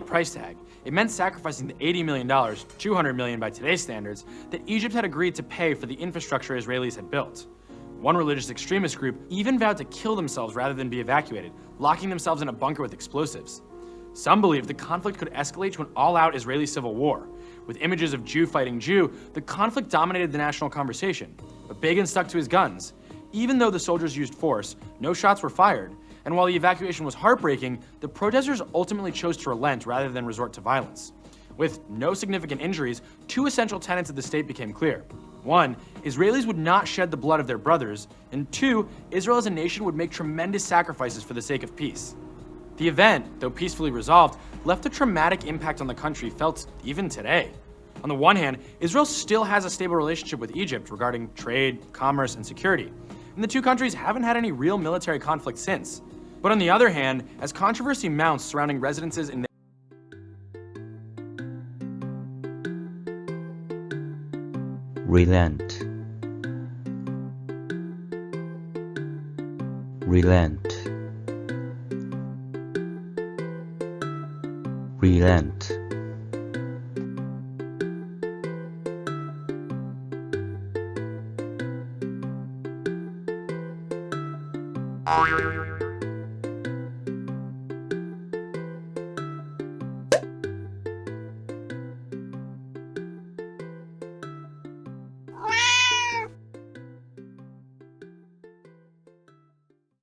price tag. It meant sacrificing the $80 million, $200 million by today's standards, that Egypt had agreed to pay for the infrastructure Israelis had built. One religious extremist group even vowed to kill themselves rather than be evacuated, locking themselves in a bunker with explosives. Some believed the conflict could escalate to an all-out Israeli civil war. With images of Jew fighting Jew, the conflict dominated the national conversation. But Begin stuck to his guns. Even though the soldiers used force, no shots were fired. And while the evacuation was heartbreaking, the protesters ultimately chose to relent rather than resort to violence. With no significant injuries, two essential tenets of the state became clear. One, Israelis would not shed the blood of their brothers, and two, Israel as a nation would make tremendous sacrifices for the sake of peace. The event, though peacefully resolved, left a traumatic impact on the country felt even today. On the one hand, Israel still has a stable relationship with Egypt regarding trade, commerce, and security, and the two countries haven't had any real military conflict since. But on the other hand, as controversy mounts surrounding residences in Relent, relent, relent.